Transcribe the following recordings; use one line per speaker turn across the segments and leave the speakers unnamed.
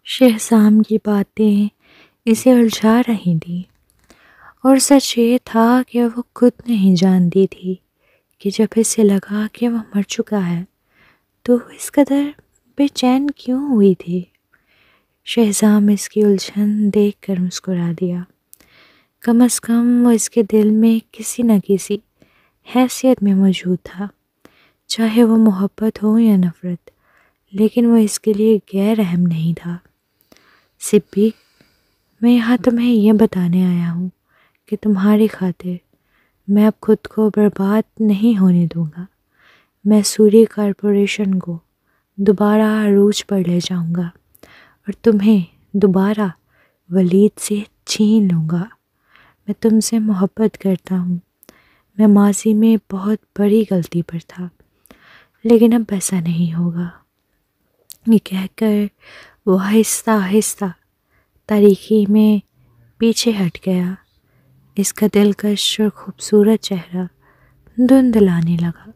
شہزام کی باتیں اسے الجھا رہی تھیں، اور سچ یہ تھا کہ وہ خود نہیں جانتی تھی کہ جب اسے لگا کہ وہ مر چکا ہے تو وہ اس قدر بے چین کیوں ہوئی تھی۔ شہزام اس کی الجھن دیکھ کر مسکرا دیا۔ کم از کم وہ اس کے دل میں کسی نہ کسی حیثیت میں موجود تھا، چاہے وہ محبت ہو یا نفرت، لیکن وہ اس کے لیے غیر اہم نہیں تھا۔ سپی، میں یہاں تمہیں یہ بتانے آیا ہوں کہ تمہاری خاطر میں اب خود کو برباد نہیں ہونے دوں گا۔ میں سوری کارپوریشن کو دوبارہ عروج پر لے جاؤں گا اور تمہیں دوبارہ ولید سے چھین لوں گا۔ میں تم سے محبت کرتا ہوں۔ میں ماضی میں بہت بڑی غلطی پر تھا، لیکن اب ایسا نہیں ہوگا۔ یہ کہہ کر وہ آہستہ آہستہ تاریکی میں پیچھے ہٹ گیا۔ اس کا دلکش اور خوبصورت چہرہ دھندلانے لگا۔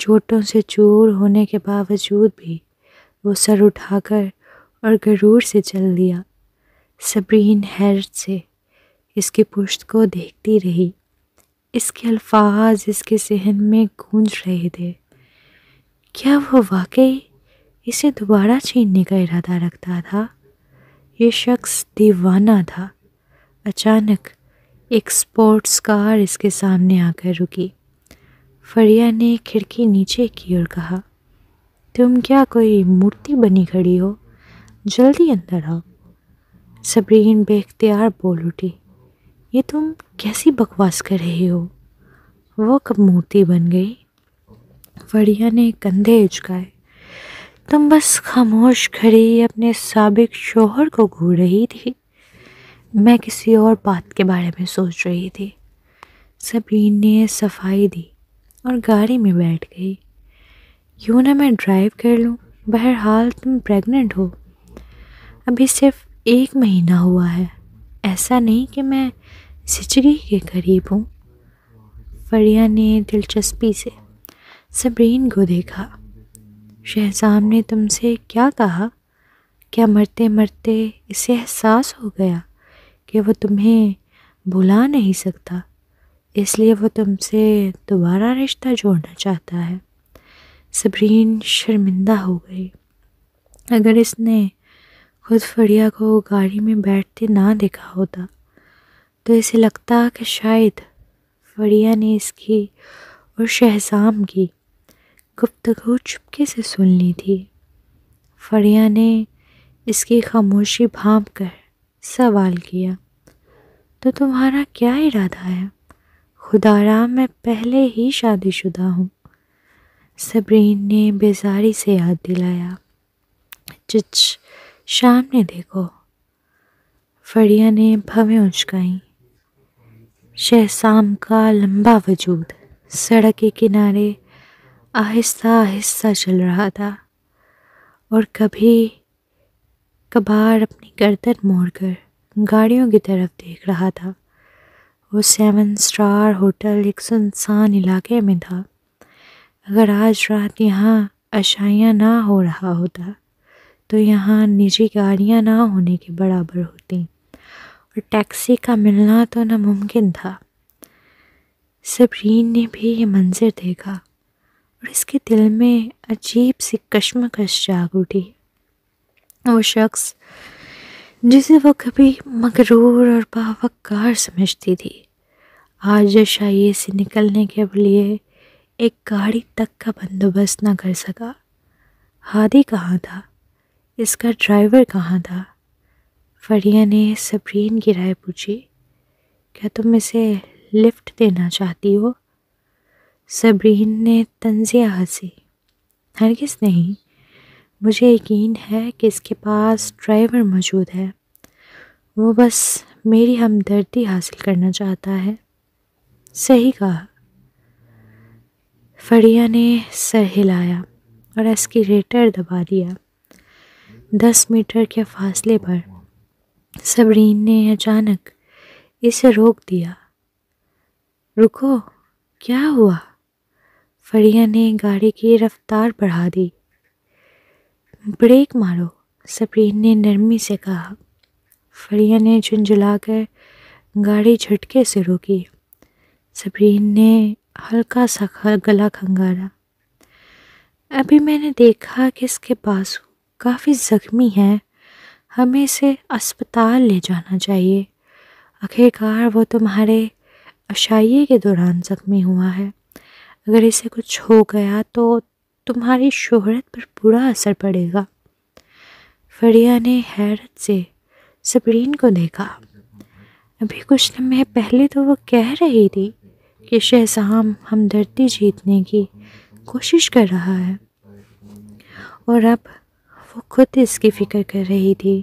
چوٹوں سے چور ہونے کے باوجود بھی وہ سر اٹھا کر اور غرور سے چل دیا۔ صبرین حیرت سے اس کی پشت کو دیکھتی رہی۔ اس کے الفاظ اس کے ذہن میں گونج رہے تھے۔ کیا وہ واقعی اسے دوبارہ چھیننے کا ارادہ رکھتا تھا؟ یہ شخص دیوانہ تھا۔ اچانک ایک سپورٹس کار اس کے سامنے آ کر رکی۔ فریہ نے کھڑکی نیچے کی اور کہا، تم کیا کوئی مورتی بنی کھڑی ہو؟ جلدی اندر آؤ۔ صبرین بے اختیار بول اٹھی، یہ تم کیسی بکواس کر رہی ہو؟ وہ کب مورتی بن گئی؟ فریہ نے کندھے اچکائے۔ تم بس خاموش کھڑی اپنے سابق شوہر کو گھور رہی تھی۔ میں کسی اور بات کے بارے میں سوچ رہی تھی۔ صبرین نے صفائی دی اور گاڑی میں بیٹھ گئی۔ کیوں نہ میں ڈرائیو کر لوں؟ بہرحال تم پریگننٹ ہو۔ ابھی صرف 1 مہینہ ہوا ہے، ایسا نہیں کہ میں زچگی کے قریب ہوں۔ فریہ نے دلچسپی سے صبرین کو دیکھا۔ شہزام نے تم سے کیا کہا؟ کیا مرتے مرتے اسے احساس ہو گیا کہ وہ تمہیں بھلا نہیں سکتا، اس لیے وہ تم سے دوبارہ رشتہ جوڑنا چاہتا ہے؟ صبرین شرمندہ ہو گئی۔ اگر اس نے خود فریہ کو گاڑی میں بیٹھتے نہ دیکھا ہوتا تو اسے لگتا کہ شاید فریہ نے اس کی اور شہزام کی گفتگو چپکے سے سن لی تھی۔ فریہ نے اس کی خاموشی بھانپ کر سوال کیا، تو تمہارا کیا ارادہ ہے؟ خدا را میں پہلے ہی شادی شدہ ہوں۔ صبرین نے بیزاری سے یاد دلایا۔ چچ، سامنے دیکھو۔ فریہ نے بھویں اچکائیں۔ شہزام کا لمبا وجود سڑک کے کنارے آہستہ آہستہ چل رہا تھا اور کبھی کبھار اپنی گردن موڑ کر گاڑیوں کی طرف دیکھ رہا تھا۔ وہ 7 اسٹار ہوٹل ایک سنسان علاقے میں تھا۔ اگر آج رات یہاں عشائیاں نہ ہو رہا ہوتا تو یہاں نجی گاڑیاں نہ ہونے کے برابر ہوتی اور ٹیکسی کا ملنا تو ناممکن تھا۔ صبرین نے بھی یہ منظر دیکھا اور اس کے دل میں عجیب سی کشمکش جاگ اٹھی۔ وہ شخص جسے وہ کبھی مغرور اور باوقار سمجھتی تھی، آج عشائیے سے نکلنے کے لیے ایک گاڑی تک کا بندوبست نہ کر سکا۔ ہادی کہاں تھا؟ اس کا ڈرائیور کہاں تھا؟ فریہ نے صبرین کی رائے پوچھی، کیا تم اسے لفٹ دینا چاہتی ہو؟ صبرین نے طنزیہ ہنسی، ہرگز نہیں، مجھے یقین ہے کہ اس کے پاس ڈرائیور موجود ہے، وہ بس میری ہمدردی حاصل کرنا چاہتا ہے۔ صحیح کہا۔ فریہ نے سر ہلایا اور ایسکیلیٹر دبا دیا۔ 10 میٹر کے فاصلے پر صبرین نے اچانک اسے روک دیا۔ رکو، کیا ہوا؟ فریہ نے گاڑی کی رفتار بڑھا دی۔ بریک مارو، صبرین نے نرمی سے کہا۔ فریہ نے جھنجھلا کر گاڑی جھٹکے سے روکی۔ صبرین نے ہلکا سا گلا کھنگارا۔ ابھی میں نے دیکھا کہ اس کے بازو کافی زخمی ہیں، ہمیں اسے اسپتال لے جانا چاہیے۔ آخرکار وہ تمہارے عشائیے کے دوران زخمی ہوا ہے، اگر اسے کچھ ہو گیا تو تمہاری شہرت پر برا اثر پڑے گا۔ فریہ نے حیرت سے صبرین کو دیکھا۔ ابھی کچھ لمحے پہلے تو وہ کہہ رہی تھی کہ شہزام ہمدردی جیتنے کی کوشش کر رہا ہے، اور اب وہ خود اس کی فکر کر رہی تھی۔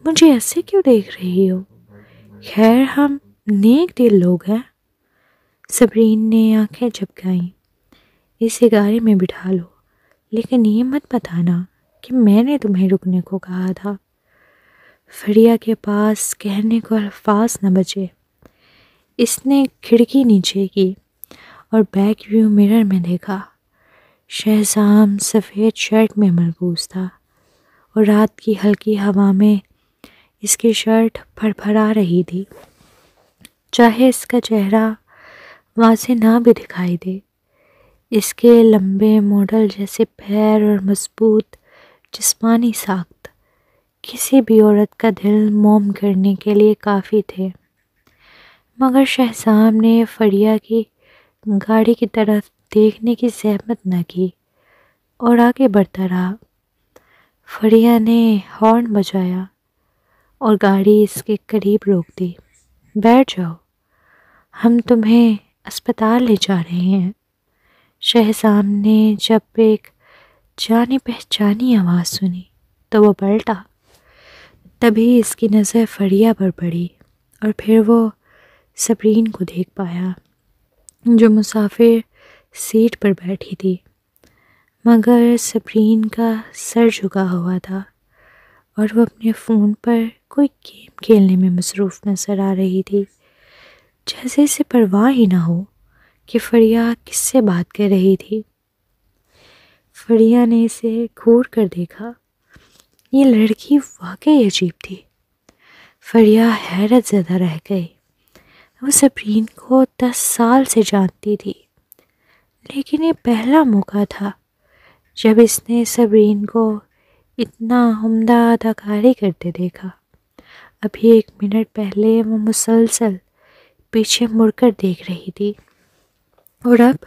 مجھے ایسے کیوں دیکھ رہی ہو؟ خیر ہم نیک دل لوگ ہیں۔ صبرین نے آنکھیں جھپکائیں۔ اسے گاڑی میں بٹھا لو، لیکن یہ مت بتانا کہ میں نے تمہیں رکنے کو کہا تھا۔ فریہ کے پاس کہنے کو الفاظ نہ بچے۔ اس نے کھڑکی نیچے کی اور بیک ویو مرر میں دیکھا۔ شہزام سفید شرٹ میں ملبوس تھا اور رات کی ہلکی ہوا میں اس کی شرٹ پھڑپھڑا رہی تھی، چاہے اس کا چہرہ واضح نہ بھی دکھائی دے۔ اس کے لمبے ماڈل جیسے پیر اور مضبوط جسمانی ساخت کسی بھی عورت کا دل موم کرنے کے لیے کافی تھے، مگر شہزام نے فریہ کی گاڑی کی طرف دیکھنے کی زحمت نہ کی اور آگے بڑھتا رہا۔ فریہ نے ہارن بجایا اور گاڑی اس کے قریب روک دی۔ بیٹھ جاؤ، ہم تمہیں اسپتال لے جا رہے ہیں۔ شہزام نے جب ایک جانی پہچانی آواز سنی تو وہ پلٹا۔ تبھی اس کی نظر فریہ پر پڑی اور پھر وہ صبرین کو دیکھ پایا جو مسافر سیٹ پر بیٹھی تھی، مگر صبرین کا سر جھکا ہوا تھا اور وہ اپنے فون پر کوئی گیم کھیلنے میں مصروف نظر آ رہی تھی، جیسے اسے پرواہ ہی نہ ہو کہ فریہ کس سے بات کر رہی تھی۔ فریہ نے اسے گھور کر دیکھا۔ یہ لڑکی واقعی عجیب تھی۔ فریہ حیرت زدہ رہ گئی۔ وہ صبرین کو 10 سال سے جانتی تھی، لیکن یہ پہلا موقع تھا جب اس نے صبرین کو اتنا عمدہ اداکاری کرتے دیکھا۔ ابھی 1 منٹ پہلے وہ مسلسل پیچھے مڑ کر دیکھ رہی تھی اور اب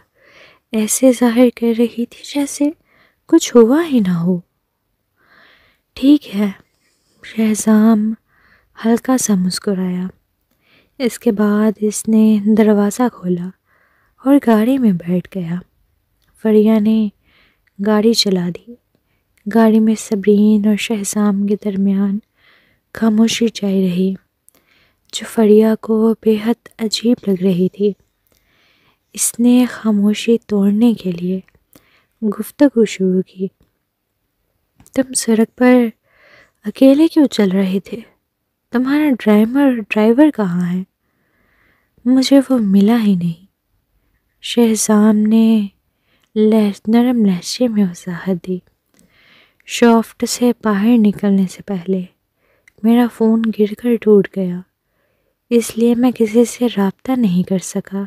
ایسے ظاہر کر رہی تھی جیسے کچھ ہوا ہی نہ ہو۔ ٹھیک ہے، شہزام ہلکا سا مسکرایا۔ اس کے بعد اس نے دروازہ کھولا اور گاڑی میں بیٹھ گیا۔ فریہ نے گاڑی چلا دی۔ گاڑی میں صبرین اور شہزام کے درمیان خاموشی چھائی رہی، جو فریہ کو بے حد عجیب لگ رہی تھی۔ اس نے خاموشی توڑنے کے لیے گفتگو شروع کی۔ تم سڑک پر اکیلے کیوں چل رہے تھے؟ تمہارا ڈرائیور کہاں ہے؟ مجھے وہ ملا ہی نہیں۔ شہزام نے نرم لہجے میں وضاحت دی۔ شافٹ سے باہر نکلنے سے پہلے میرا فون گر کر ٹوٹ گیا، اس لیے میں کسی سے رابطہ نہیں کر سکا۔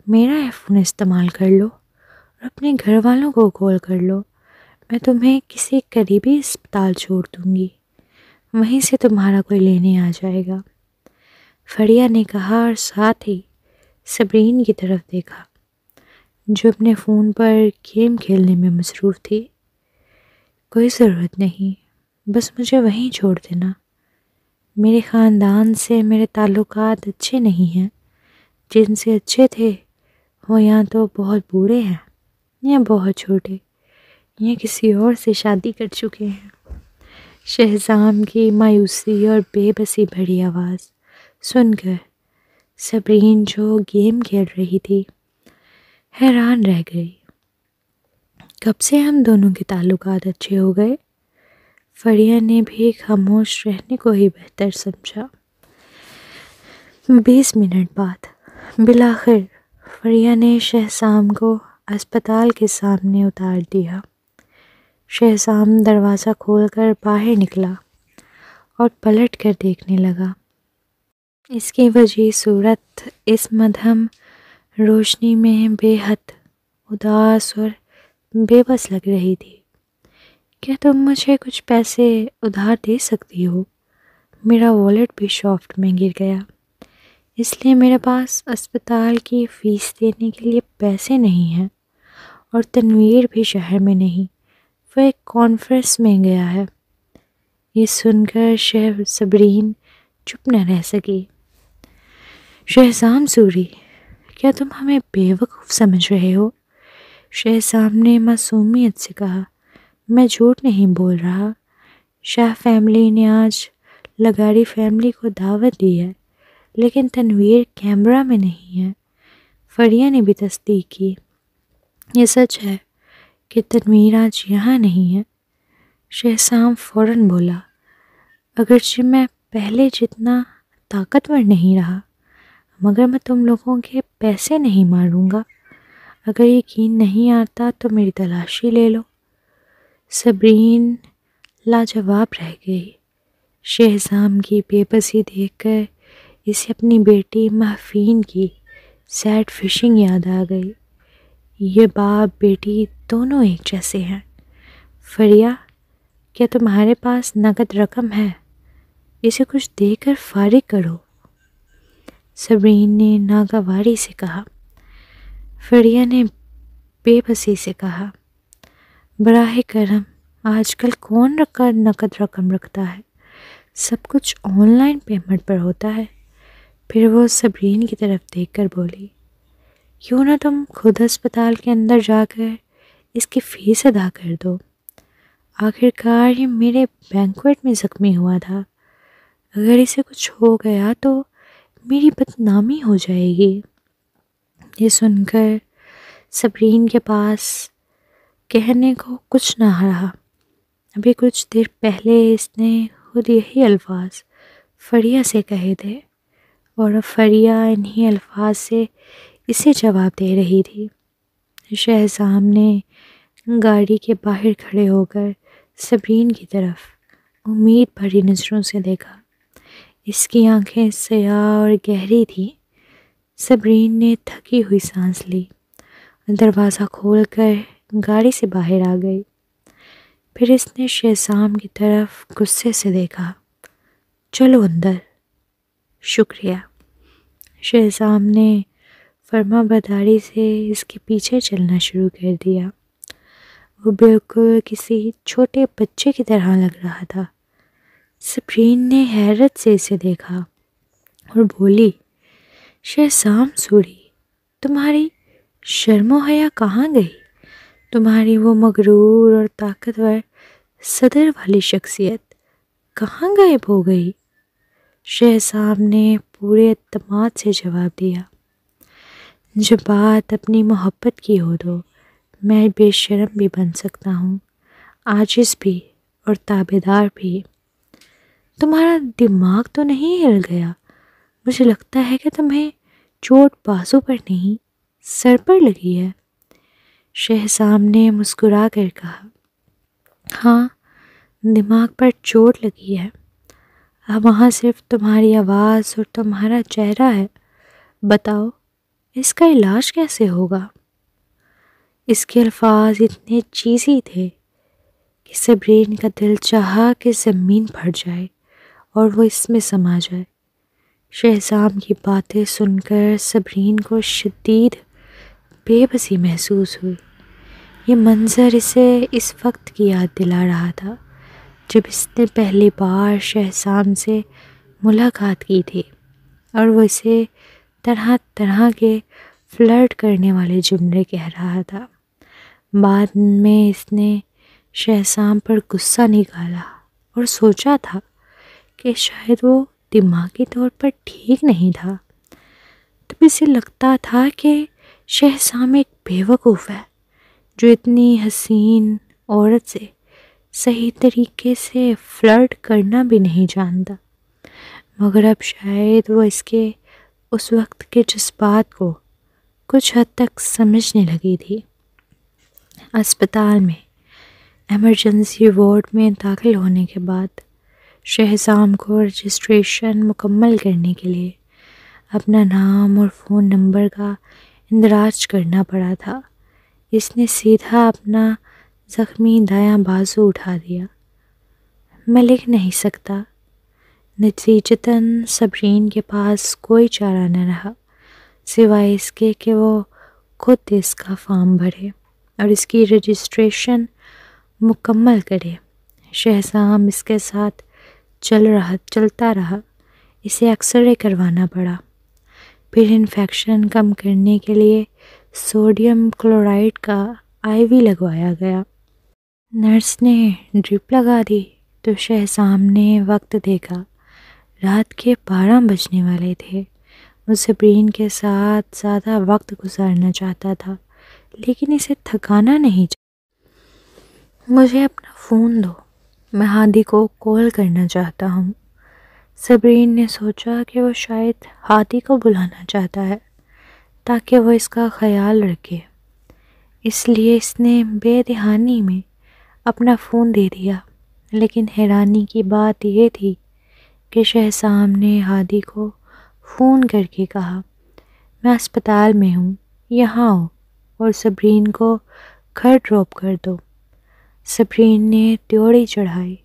میرا فون استعمال کر لو اور اپنے گھر والوں کو کال کر لو، میں تمہیں کسی قریبی اسپتال چھوڑ دوں گی، وہیں سے تمہارا کوئی لینے آ جائے گا۔ فریہ نے کہا اور ساتھ ہی صبرین کی طرف دیکھا جو اپنے فون پر گیم کھیلنے میں مصروف تھی۔ کوئی ضرورت نہیں، بس مجھے وہیں چھوڑ دینا۔ میرے خاندان سے میرے تعلقات اچھے نہیں ہیں، جن سے اچھے تھے وہ یا تو بہت بوڑھے ہیں یا بہت چھوٹے یا کسی اور سے شادی کر چکے ہیں۔ شہزام کی مایوسی اور بے بسی بھری آواز سن کر صبرین جو گیم کھیل رہی تھی حیران رہ گئی۔ کب سے ہم دونوں کے تعلقات اچھے ہو گئے؟ فریہ نے بھی خاموش رہنے کو ہی بہتر سمجھا۔ 20 منٹ بعد بالآخر فریہ نے شہزام کو اسپتال کے سامنے اتار دیا۔ شہزام دروازہ کھول کر باہر نکلا اور پلٹ کر دیکھنے لگا۔ اس کی وجہ صورت اس مدھم روشنی میں بے حد اداس اور بے بس لگ رہی تھی۔ کیا تم مجھے کچھ پیسے ادھار دے سکتی ہو؟ میرا والیٹ بھی شافٹ میں گر گیا، اس لیے میرے پاس اسپتال کی فیس دینے کے لیے پیسے نہیں ہیں، اور تنویر بھی شہر میں نہیں، وہ ایک کانفرنس میں گیا ہے۔ یہ سن کر صبرین چپ نہ رہ سکی۔ شہزام سوری، کیا تم ہمیں بے وقوف سمجھ رہے ہو؟ شہزام نے معصومیت سے کہا۔ میں جھوٹ نہیں بول رہا، شاہ فیملی نے آج لگاری فیملی کو دعوت دی ہے، لیکن تنویر کیمرہ میں نہیں ہے۔ فریہ نے بھی تصدیق کی۔ یہ سچ ہے کہ تنویر آج یہاں نہیں ہے۔ شہزام فوراً بولا، اگرچہ میں پہلے جتنا طاقتور نہیں رہا، مگر میں تم لوگوں کے پیسے نہیں ماروں گا۔ اگر یقین نہیں آتا تو میری تلاشی لے لو۔ صبرین لاجواب رہ گئی۔ شہزام کی بے بسی دیکھ کر اسے اپنی بیٹی محفین کی سیڈ فشنگ یاد آ گئی۔ یہ باپ بیٹی دونوں ایک جیسے ہیں۔ فریہ، کیا تمہارے پاس نقد رقم ہے؟ اسے کچھ دے کر فارغ کرو، صبرین نے ناگواری سے کہا۔ فریہ نے بے بسی سے کہا، براہ کرم، آج کل کون نقد رقم رکھتا ہے؟ سب کچھ آن لائن پیمنٹ پر ہوتا ہے۔ پھر وہ صبرین کی طرف دیکھ کر بولی، کیوں نہ تم خود اسپتال کے اندر جا کر اس کی فیس ادا کر دو؟ آخرکار یہ میرے بینکویٹ میں زخمی ہوا تھا، اگر اسے کچھ ہو گیا تو میری بدنامی ہو جائے گی۔ یہ سن کر صبرین کے پاس کہنے کو کچھ نہ رہا۔ ابھی کچھ دیر پہلے اس نے خود یہی الفاظ فریہ سے کہے تھے، اور اب فریہ انہی الفاظ سے اسے جواب دے رہی تھی۔ شہزام نے گاڑی کے باہر کھڑے ہو کر صبرین کی طرف امید بھری نظروں سے دیکھا۔ اس کی آنکھیں سیاہ اور گہری تھیں۔ صبرین نے تھکی ہوئی سانس لی، دروازہ کھول کر گاڑی سے باہر آ گئی۔ پھر اس نے شہزام کی طرف غصے سے دیکھا۔ چلو اندر۔ شکریہ۔ شہزام نے فرما برداری سے اس کے پیچھے چلنا شروع کر دیا۔ وہ بالکل کسی چھوٹے بچے کی طرح لگ رہا تھا۔ صبرین نے حیرت سے اسے دیکھا اور بولی، شہزام سوری، تمہاری شرم و حیا کہاں گئی؟ تمہاری وہ مغرور اور طاقتور صدر والی شخصیت کہاں غائب ہو گئی؟ شہزام نے پورے اعتماد سے جواب دیا، جب بات اپنی محبت کی ہو تو میں بے شرم بھی بن سکتا ہوں، عاجز بھی اور تابعدار بھی۔ تمہارا دماغ تو نہیں ہل گیا؟ مجھے لگتا ہے کہ تمہیں چوٹ بازو پر نہیں، سر پر لگی ہے۔ شہزام نے مسکرا کر کہا، ہاں، دماغ پر چوٹ لگی ہے، اب وہاں صرف تمہاری آواز اور تمہارا چہرہ ہے۔ بتاؤ، اس کا علاج کیسے ہوگا؟ اس کے الفاظ اتنے چیزی تھے کہ صبرین کا دل چاہا کہ زمین پھٹ جائے اور وہ اس میں سما جائے۔ شہزام کی باتیں سن کر صبرین کو شدید بے بسی محسوس ہوئی۔ یہ منظر اسے اس وقت کی یاد دلا رہا تھا جب اس نے پہلی بار شہزام سے ملاقات کی تھی، اور وہ اسے طرح طرح کے فلرٹ کرنے والے جملے کہہ رہا تھا۔ بعد میں اس نے شہزام پر غصہ نکالا اور سوچا تھا کہ شاید وہ دماغی طور پر ٹھیک نہیں تھا۔ تب اسے لگتا تھا کہ شہزام ایک بیوقوف ہے جو اتنی حسین عورت سے صحیح طریقے سے فلرٹ کرنا بھی نہیں جانتا، مگر اب شاید وہ اس کے اس وقت کے جذبات کو کچھ حد تک سمجھنے لگی تھی۔ اسپتال میں ایمرجنسی وارڈ میں داخل ہونے کے بعد شہزام کو رجسٹریشن مکمل کرنے کے لیے اپنا نام اور فون نمبر کا اندراج کرنا پڑا تھا۔ اس نے سیدھا اپنا زخمی دایاں بازو اٹھا دیا۔ میں لکھ نہیں سکتا۔ نتیجتاً صبرین کے پاس کوئی چارہ نہ رہا سوائے اس کے کہ وہ خود اس کا فارم بھرے اور اس کی رجسٹریشن مکمل کرے۔ شہزام اس کے ساتھ چلتا رہا۔ اسے اکثر کروانا پڑا۔ پھر انفیکشن کم کرنے کے لیے سوڈیم کلورائڈ کا آئی وی لگوایا گیا۔ نرس نے ڈرپ لگا دی تو شہزام نے وقت دیکھا۔ رات کے 12 بجنے والے تھے۔ وہ صبرین کے ساتھ زیادہ وقت گزارنا چاہتا تھا لیکن اسے تھکانا نہیں چاہتا۔ مجھے اپنا فون دو، میں ہادی کو کال کرنا چاہتا ہوں۔ صبرین نے سوچا کہ وہ شاید ہادی کو بلانا چاہتا ہے تاکہ وہ اس کا خیال رکھے، اس لیے اس نے بے دہانی میں اپنا فون دے دیا۔ لیکن حیرانی کی بات یہ تھی کہ شہزام نے ہادی کو فون کر کے کہا، میں اسپتال میں ہوں، یہاں آؤ اور صبرین کو گھر ڈراپ کر دو۔ صبرین نے تیوڑی چڑھائی۔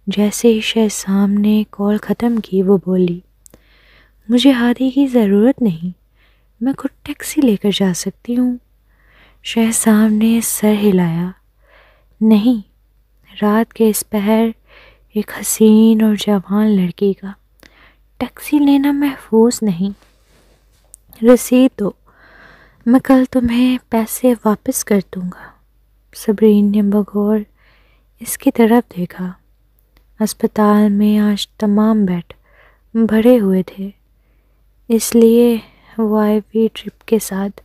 جیسے ہی شہزام نے کال ختم کی وہ بولی، مجھے ہادی کی ضرورت نہیں، میں خود ٹیکسی لے کر جا سکتی ہوں۔ شہزام نے سر ہلایا، نہیں، رات کے اس پہر ایک حسین اور جوان لڑکی کا ٹیکسی لینا محفوظ نہیں۔ رسید دو، میں کل تمہیں پیسے واپس کر دوں گا۔ صبرین نے بغور اس کی طرف دیکھا۔ اسپتال میں آج تمام بیڈ بھرے ہوئے تھے، اس لیے وہ آئی وی ڈرپ کے ساتھ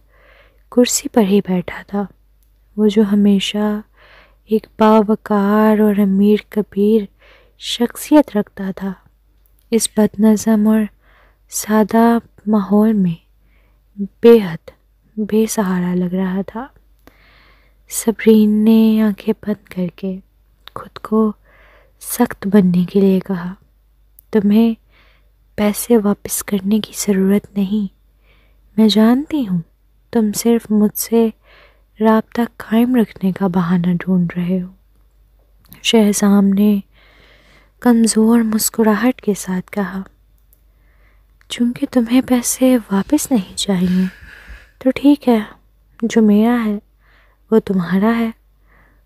کرسی پر ہی بیٹھا تھا، وہ جو ہمیشہ ایک باوقار اور امیر کبیر شخصیت رکھتا تھا۔ اس بد نظم اور سادہ ماحول میں بے حد بے سہارا لگ رہا تھا۔ صبرین نے آنکھیں بند کر کے خود کو سخت بننے کے لیے کہا، تمہیں پیسے واپس کرنے کی ضرورت نہیں، میں جانتی ہوں تم صرف مجھ سے رابطہ قائم رکھنے کا بہانہ ڈھونڈ رہے ہو۔ شہزام نے کمزور مسکراہٹ کے ساتھ کہا، چونکہ تمہیں پیسے واپس نہیں چاہیے تو ٹھیک ہے، جو میرا ہے وہ تمہارا ہے۔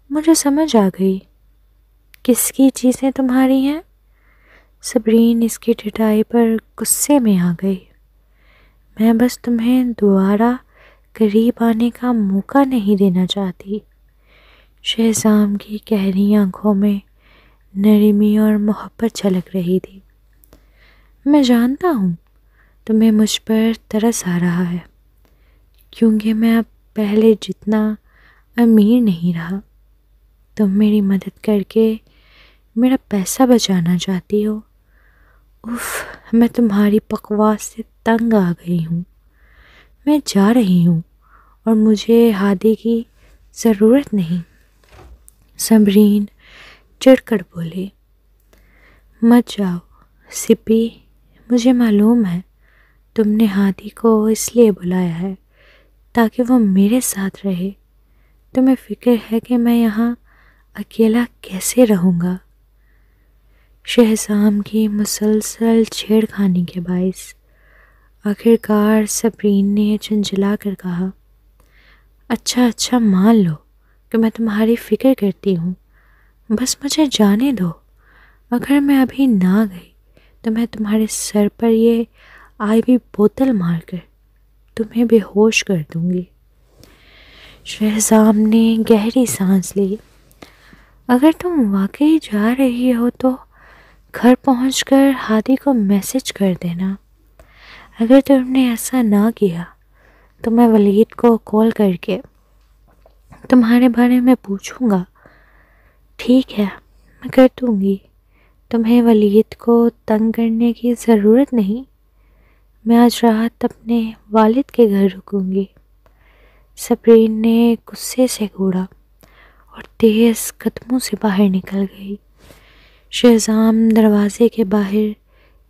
مجھے سمجھ آ گئی کس کی چیزیں تمہاری ہیں۔ صبرین اس کی ٹھٹائی پر غصے میں آ گئی۔ میں بس تمہیں دوبارہ قریب آنے کا موقع نہیں دینا چاہتی۔ شہزام کی گہری آنکھوں میں نرمی اور محبت جھلک رہی تھی۔ میں جانتا ہوں تمہیں مجھ پر ترس آ رہا ہے کیونکہ میں اب پہلے جتنا امیر نہیں رہا۔ تم میری مدد کر کے میرا پیسہ بچانا چاہتی ہو۔ اف، میں تمہاری بکواس سے تنگ آ گئی ہوں۔ میں جا رہی ہوں اور مجھے ہادی کی ضرورت نہیں۔ صبرین چڑھ کر بولی، مت جاؤ سپی، مجھے معلوم ہے تم نے ہادی کو اس لیے بلایا ہے تاکہ وہ میرے ساتھ رہے۔ تمہیں فکر ہے کہ میں یہاں اکیلا کیسے رہوں گا؟ شہزام کی مسلسل چھیڑ خانی کے باعث آخرکار صبرین نے جھنجھلا کر کہا، اچھا مان لو کہ میں تمہاری فکر کرتی ہوں، بس مجھے جانے دو۔ اگر میں ابھی نہ گئی تو میں تمہارے سر پر یہ آئی وی بوتل مار کر تمہیں بے ہوش کر دوں گی۔ شہزام نے گہری سانس لی۔ اگر تم واقعی جا رہی ہو تو گھر پہنچ کر ہادی کو میسج کر دینا۔ اگر تم نے ایسا نہ کیا تو میں ولید کو کال کر کے تمہارے بارے میں پوچھوں گا۔ ٹھیک ہے، میں کر دوں گی۔ تمہیں ولید کو تنگ کرنے کی ضرورت نہیں۔ میں آج رات اپنے والد کے گھر رکوں گی۔ صبرین نے غصے سے گھوڑا اور تیز قدموں سے باہر نکل گئی۔ شہزام دروازے کے باہر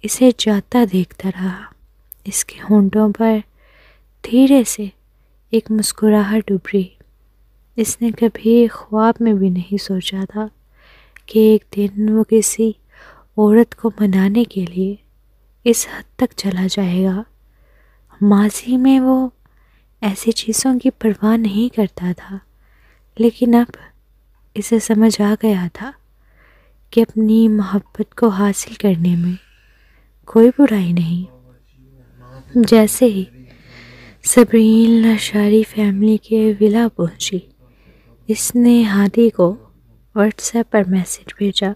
اسے جاتا دیکھتا رہا۔ اس کے ہونٹوں پر دھیرے سے ایک مسکراہٹ ابھری۔ اس نے کبھی خواب میں بھی نہیں سوچا تھا کہ ایک دن وہ کسی عورت کو منانے کے لیے اس حد تک چلا جائے گا۔ ماضی میں وہ ایسی چیزوں کی پرواہ نہیں کرتا تھا، لیکن اب اسے سمجھ آ گیا تھا کہ اپنی محبت کو حاصل کرنے میں کوئی برائی نہیں۔ جیسے ہی صبرین لاشاری فیملی کے ولا پہنچی، اس نے ہادی کو واٹس ایپ پر میسج بھیجا،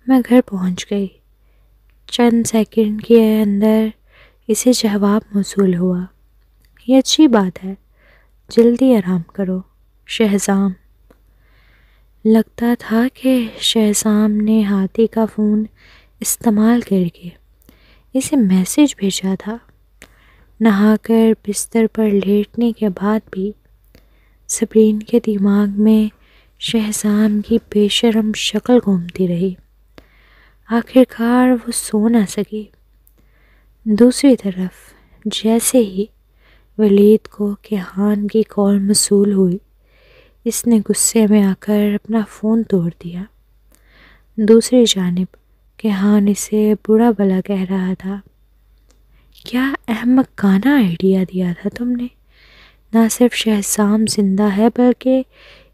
میں گھر پہنچ گئی۔ چند سیکنڈ کے اندر اسے جواب موصول ہوا، یہ اچھی بات ہے، جلدی آرام کرو شہزام۔ لگتا تھا کہ شہزام نے ہادی کا فون استعمال کر کے اسے میسج بھیجا تھا۔ نہا کر بستر پر لیٹنے کے بعد بھی صبرین کے دماغ میں شہزام کی بے شرم شکل گھومتی رہی۔ آخر کار وہ سو نہ سکی۔ دوسری طرف جیسے ہی ولید کو کیہان کی کال موصول ہوئی، اس نے غصے میں آ کر اپنا فون توڑ دیا۔ دوسری جانب کیہان اسے برا بھلا کہہ رہا تھا، کیا احمقانہ آئیڈیا دیا تھا تم نے؟ نہ صرف شہزام زندہ ہے بلکہ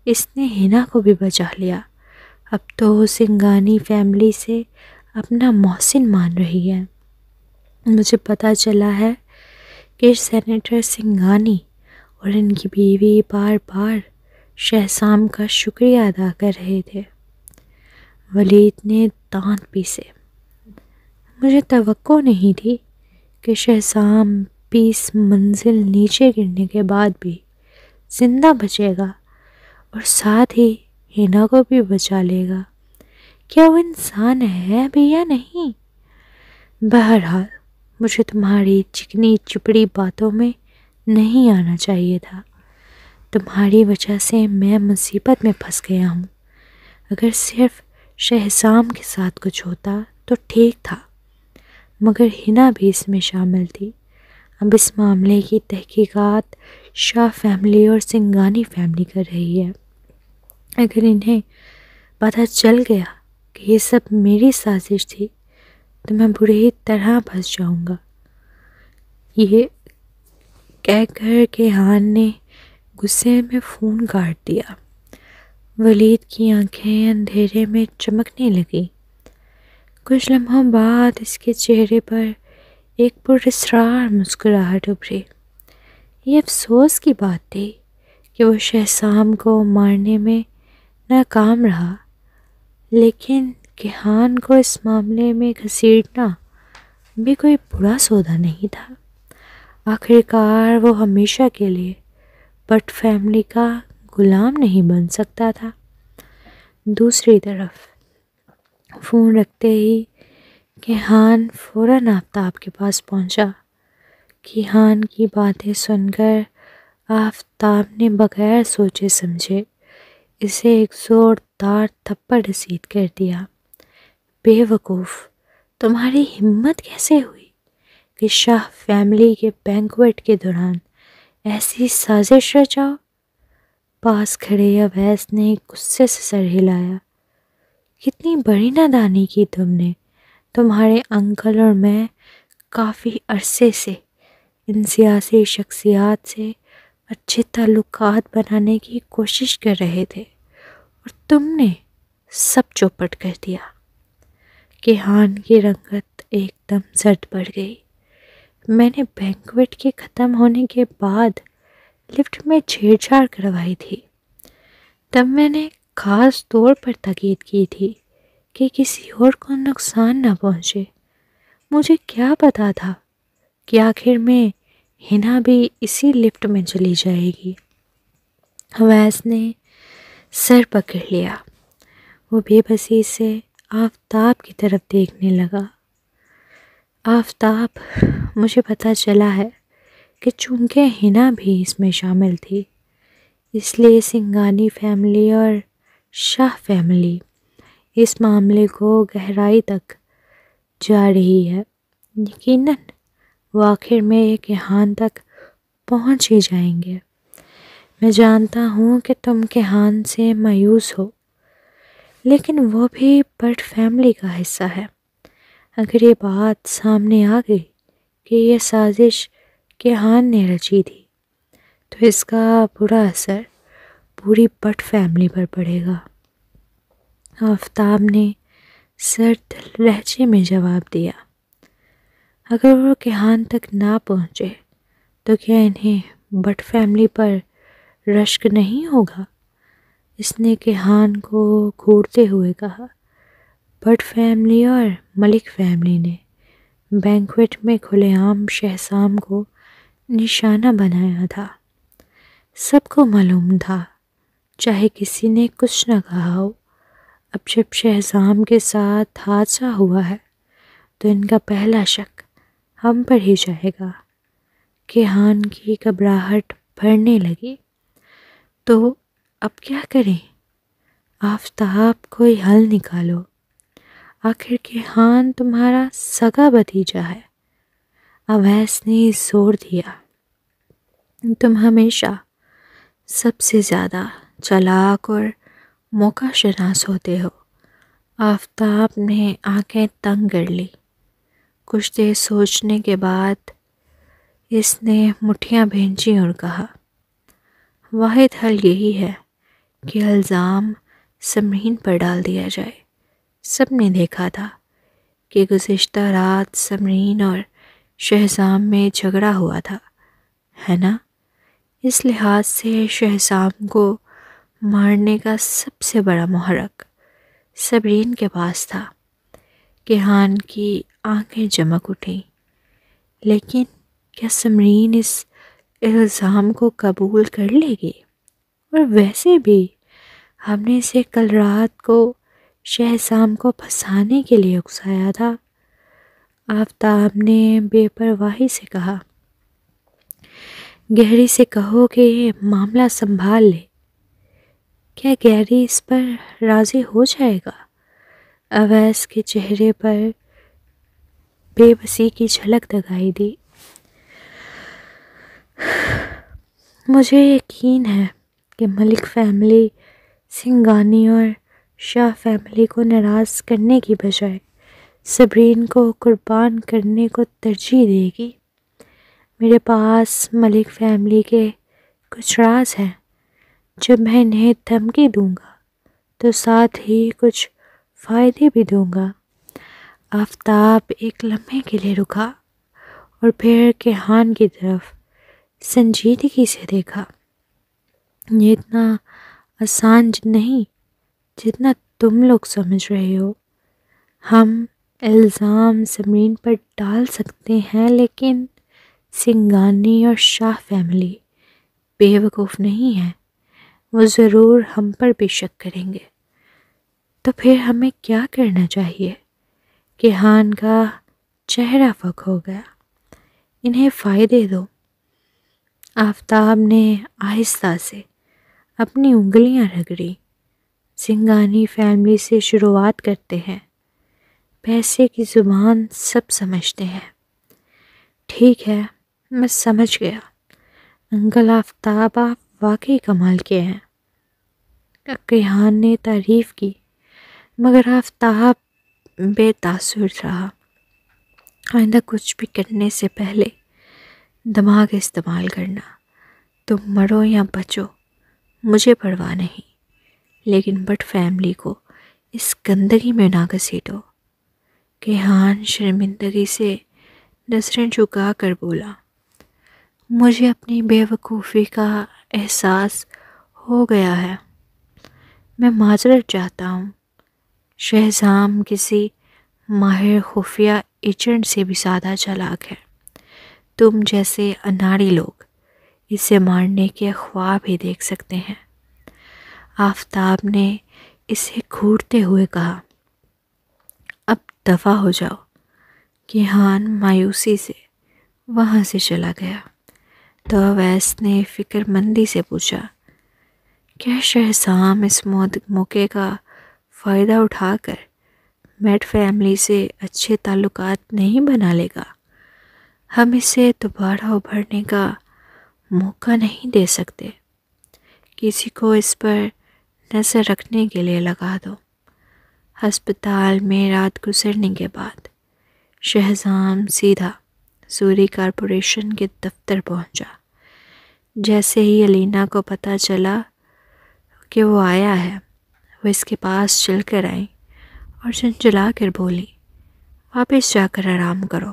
اس نے حنا کو بھی بچا لیا۔ اب تو وہ سنگانی فیملی سے اپنا محسن مان رہی ہے۔ مجھے پتہ چلا ہے کہ سینیٹر سنگانی اور ان کی بیوی بار بار شہزام کا شکریہ ادا کر رہے تھے۔ ولید نے دانت پیسے۔ مجھے توقع نہیں تھی کہ شہزام 20 منزل نیچے گرنے کے بعد بھی زندہ بچے گا اور ساتھ ہی حنا کو بھی بچا لے گا۔ کیا وہ انسان ہے بھی یا نہیں؟ بہرحال مجھے تمہاری چکنی چپڑی باتوں میں نہیں آنا چاہیے تھا۔ تمہاری وجہ سے میں مصیبت میں پھنس گیا ہوں۔ اگر صرف شہزام کے ساتھ کچھ ہوتا تو ٹھیک تھا، مگر حنا بھی اس میں شامل تھی۔ اب اس معاملے کی تحقیقات شاہ فیملی اور سنگانی فیملی کر رہی ہے۔ اگر انہیں پتہ چل گیا کہ یہ سب میری سازش تھی تو میں بری طرح پھنس جاؤں گا۔ یہ کہہ کر کیہان نے غصے میں فون کاٹ دیا۔ ولید کی آنکھیں اندھیرے میں چمکنے لگیں۔ کچھ لمحوں بعد اس کے چہرے پر ایک پراسرار مسکراہٹ ابھری۔ یہ افسوس کی بات تھی کہ وہ شہزام کو مارنے میں ناکام رہا، لیکن کیہان کو اس معاملے میں گھسیٹنا بھی کوئی برا سودا نہیں تھا۔ آخر کار وہ ہمیشہ کے لیے بٹ فیملی کا غلام نہیں بن سکتا تھا۔ دوسری طرف فون رکھتے ہی کیہان فوراً آفتاب کے پاس پہنچا۔ کیہان کی باتیں سن کر آفتاب نے بغیر سوچے سمجھے اسے ایک زوردار تھپڑ رسید کر دیا۔ بے وقوف، تمہاری ہمت کیسے ہوئی کہ شاہ فیملی کے بینکویٹ کے دوران ایسی سازش رچاؤ؟ پاس کھڑے اویس نے غصے سے سر ہلایا۔ کتنی بڑی نادانی کی تم نے۔ تمہارے انکل اور میں کافی عرصے سے ان سیاسی شخصیات سے اچھے تعلقات بنانے کی کوشش کر رہے تھے اور تم نے سب چوپٹ کر دیا۔ کیہان کی رنگت ایک دم زرد پڑ گئی۔ میں نے بینکویٹ کے ختم ہونے کے بعد لفٹ میں چھیڑ چھاڑ کروائی تھی۔ تب میں نے خاص طور پر تاکید کی تھی کہ کسی اور کو نقصان نہ پہنچے۔ مجھے کیا پتا تھا کہ آخر میں حنا بھی اسی لفٹ میں چلی جائے گی۔ اویس نے سر پکڑ لیا۔ وہ بے بسی سے آفتاب کی طرف دیکھنے لگا۔ آفتاب، مجھے پتہ چلا ہے کہ چونکہ حنا بھی اس میں شامل تھی، اس لیے سنگھانی فیملی اور شاہ فیملی اس معاملے کو گہرائی تک جا رہی ہے۔ یقیناً وہ آخر میں ایک کہان تک پہنچ ہی جائیں گے۔ میں جانتا ہوں کہ تم کہان سے مایوس ہو، لیکن وہ بھی بٹ فیملی کا حصہ ہے۔ اگر یہ بات سامنے آ گئی کہ یہ سازش کہان نے رچی تھی تو اس کا برا اثر پوری بٹ فیملی پر پڑے گا۔ آفتاب نے سرد لہجے میں جواب دیا، اگر وہ کہان تک نہ پہنچے تو کیا انہیں بٹ فیملی پر رشک نہیں ہوگا؟ اس نے کہان کو گھورتے ہوئے کہا۔ بٹ فیملی اور ملک فیملی نے بینکویٹ میں کھلے عام شہزام کو نشانہ بنایا تھا۔ سب کو معلوم تھا، چاہے کسی نے کچھ نہ کہا ہو، اب جب شہزام کے ساتھ حادثہ ہوا ہے تو ان کا پہلا شک ہم پر ہی جائے گا۔ کہان کی گھبراہٹ بڑھنے لگی۔ تو اب کیا کریں؟ آفتاب کوئی حل نکالو، آخر کہان تمہارا سگا بھتیجا ہے۔ اویس نے زور دیا، تم ہمیشہ سب سے زیادہ چالاک اور موقع شناس ہوتے ہو۔ آفتاب نے آنکھیں تنگ کر لی۔ کچھ دیر سوچنے کے بعد اس نے مٹھیاں بھینچی اور کہا، واحد حل یہی ہے کہ الزام سمرین پر ڈال دیا جائے۔ سب نے دیکھا تھا کہ گزشتہ رات سمرین اور شہزام میں جھگڑا ہوا تھا، ہے نا؟ اس لحاظ سے شہزام کو مارنے کا سب سے بڑا محرک سمرین کے پاس تھا۔ کہان کی آنکھیں چمک اٹھیں، لیکن کیا سمرین اس الزام کو قبول کر لے گی؟ اور ویسے بھی ہم نے اسے کل رات کو شہزام کو پھنسانے کے لیے اکسایا تھا۔ آفتاب نے بے پرواہی سے کہا، گہری سے کہو کہ یہ معاملہ سنبھال لے۔ کیا گہری اس پر راضی ہو جائے گا؟ اویس کے چہرے پر بے بسی کی جھلک دکھائی دی۔ مجھے یقین ہے کہ ملک فیملی سنگھانی اور شاہ فیملی کو ناراض کرنے کی بجائے سمرین کو قربان کرنے کو ترجیح دے گی۔ میرے پاس ملک فیملی کے کچھ راز ہیں، جب میں انہیں دھمکی دوں گا تو ساتھ ہی کچھ فائدے بھی دوں گا۔ آفتاب ایک لمحے کے لیے رکا اور پھر کہان کی طرف سنجیدگی سے دیکھا۔ یہ اتنا آسان نہیں جتنا تم لوگ سمجھ رہے ہو۔ ہم الزام سمرین پر ڈال سکتے ہیں، لیکن سنگھانی اور شاہ فیملی بے وقوف نہیں ہے، وہ ضرور ہم پر بھی شک کریں گے۔ تو پھر ہمیں کیا کرنا چاہیے؟ کہان کا چہرہ فک ہو گیا۔ انہیں فائدے دو۔ آفتاب نے آہستہ سے اپنی انگلیاں رگڑی۔ سنگھانی فیملی سے شروعات کرتے ہیں، پیسے کی زبان سب سمجھتے ہیں۔ ٹھیک ہے، میں سمجھ گیا۔ انکل آفتاب، آپ واقعی کمال کے ہیں۔ کہان نے تعریف کی، مگر آفتاب بے تاثر رہا۔ آئندہ کچھ بھی کرنے سے پہلے دماغ استعمال کرنا۔ تم مرو یا بچو مجھے پرواہ نہیں، لیکن بٹ فیملی کو اس گندگی میں نہ گھسیٹو۔ کہان شرمندگی سے نظریں جھکا کر بولا، مجھے اپنی بے وقوفی کا احساس ہو گیا ہے، میں معذرت چاہتا ہوں۔ شہزام کسی ماہر خفیہ ایجنٹ سے بھی زیادہ چالاک ہے۔ تم جیسے اناڑی لوگ اسے مارنے کے خواب ہی دیکھ سکتے ہیں۔ آفتاب نے اسے گھورتے ہوئے کہا، اب دفع ہو جاؤ۔ کہان مایوسی سے وہاں سے چلا گیا۔ تو اویس نے فکر مندی سے پوچھا، کیا شہزام اس موقع کا فائدہ اٹھا کر میٹ فیملی سے اچھے تعلقات نہیں بنا لے گا؟ ہم اسے دوبارہ ابھرنے کا موقع نہیں دے سکتے۔ کسی کو اس پر نظر رکھنے کے لیے لگا دو۔ ہسپتال میں رات گزرنے کے بعد شہزام سیدھا سوری کارپوریشن کے دفتر پہنچا۔ جیسے ہی الینا کو پتہ چلا کہ وہ آیا ہے، وہ اس کے پاس چل کر آئی اور جھنجھلا کر بولی، واپس جا کر آرام کرو،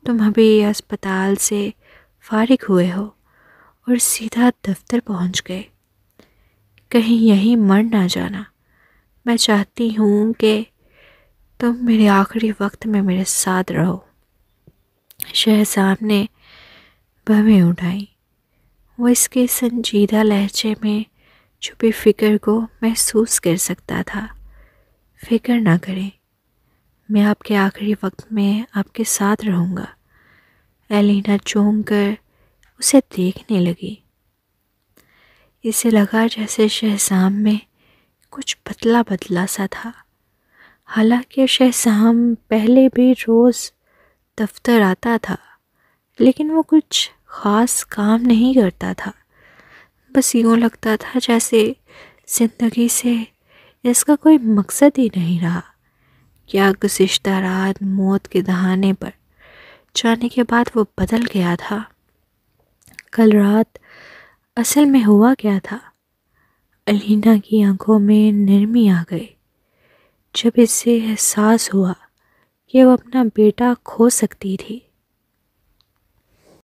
تم ابھی اسپتال سے فارغ ہوئے ہو، اور سیدھا دفتر پہنچ گئے۔ کہیں یہیں مر نہ جانا، میں چاہتی ہوں کہ تم میرے آخری وقت میں میرے ساتھ رہو۔ شہزام نے بھویں اٹھائی۔ وہ اس کے سنجیدہ لہجے میں چھپی فکر کو محسوس کر سکتا تھا۔ فکر نہ کریں، میں آپ کے آخری وقت میں آپ کے ساتھ رہوں گا۔ الینا چونک کر اسے دیکھنے لگی۔ اسے لگا جیسے شہزام میں کچھ بدلا بدلا سا تھا۔ حالانکہ شہزام پہلے بھی روز دفتر آتا تھا، لیکن وہ کچھ خاص کام نہیں کرتا تھا۔ بس یوں لگتا تھا جیسے زندگی سے اس کا کوئی مقصد ہی نہیں رہا۔ کیا گزشتہ رات موت کے دہانے پر جانے کے بعد وہ بدل گیا تھا؟ کل رات اصل میں ہوا کیا تھا؟ الینا کی آنکھوں میں نرمی آ گئی جب اسے احساس ہوا کہ وہ اپنا بیٹا کھو سکتی تھی۔